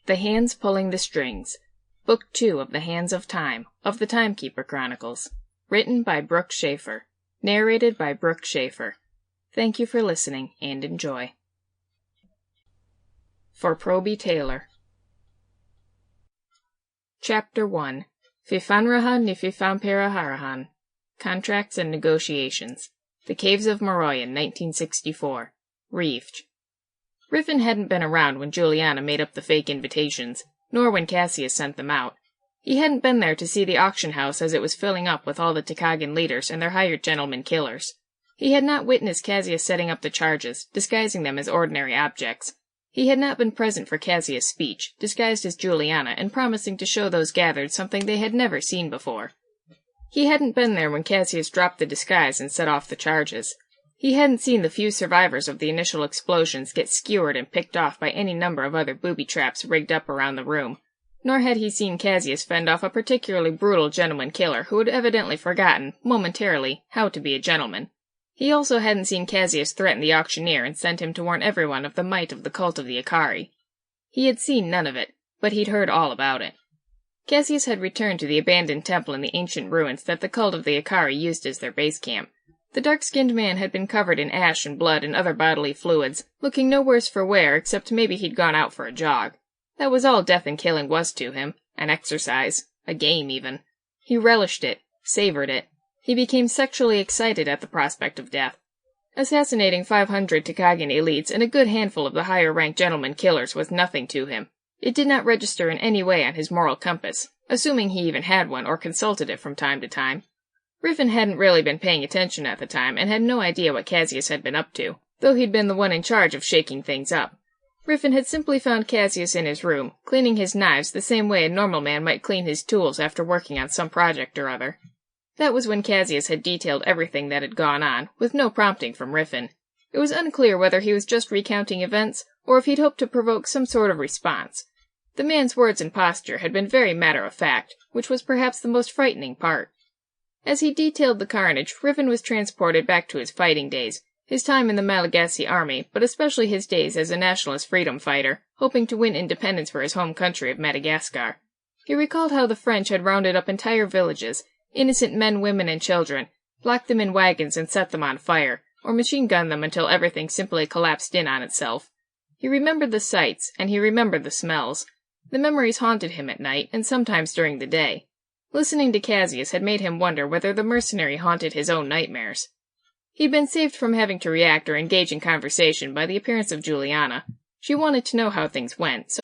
The Hands Pulling the Strings, Book 2 of The Hands of Time, of the Timekeeper Chronicles. Written by Brooke Shaffer. Narrated by Brooke Shaffer. Thank you for listening, and enjoy. For Proby Taylor. Chapter 1. Fifanrahan ni Fifampiraharahan. Contracts and Negotiations. The Caves of Moroyan, 1964. Reeved. Rifun hadn't been around when Juliana made up the fake invitations, nor when Cassius sent them out. He hadn't been there to see the auction house as it was filling up with all the Tacagan leaders and their hired gentlemen killers. He had not witnessed Cassius setting up the charges, disguising them as ordinary objects. He had not been present for Cassius' speech, disguised as Juliana and promising to show those gathered something they had never seen before. He hadn't been there when Cassius dropped the disguise and set off the charges. He hadn't seen the few survivors of the initial explosions get skewered and picked off by any number of other booby traps rigged up around the room, nor had he seen Cassius fend off a particularly brutal gentleman killer who had evidently forgotten, momentarily, how to be a gentleman. He also hadn't seen Cassius threaten the auctioneer and sent him to warn everyone of the might of the cult of the Akarin. He had seen none of it, but he'd heard all about it. Cassius had returned to the abandoned temple in the ancient ruins that the cult of the Akarin used as their base camp. The dark-skinned man had been covered in ash and blood and other bodily fluids, looking no worse for wear except maybe he'd gone out for a jog. That was all death and killing was to him, an exercise, a game even. He relished it, savored it. He became sexually excited at the prospect of death. Assassinating 500 Tacagan elites and a good handful of the higher-ranked gentleman killers was nothing to him. It did not register in any way on his moral compass, assuming he even had one or consulted it from time to time. Rifun hadn't really been paying attention at the time and had no idea what Cassius had been up to, though he'd been the one in charge of shaking things up. Rifun had simply found Cassius in his room, cleaning his knives the same way a normal man might clean his tools after working on some project or other. That was when Cassius had detailed everything that had gone on, with no prompting from Rifun. It was unclear whether he was just recounting events, or if he'd hoped to provoke some sort of response. The man's words and posture had been very matter-of-fact, which was perhaps the most frightening part. As he detailed the carnage, Rifun was transported back to his fighting days, his time in the Malagasy army, but especially his days as a nationalist freedom fighter, hoping to win independence for his home country of Madagascar. He recalled how the French had rounded up entire villages, innocent men, women, and children, locked them in wagons and set them on fire, or machine-gunned them until everything simply collapsed in on itself. He remembered the sights, and he remembered the smells. The memories haunted him at night, and sometimes during the day. Listening to Cassius had made him wonder whether the mercenary haunted his own nightmares. He'd been saved from having to react or engage in conversation by the appearance of Juliana. She wanted to know how things went, so...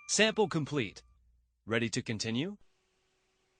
Sample complete. Ready to continue?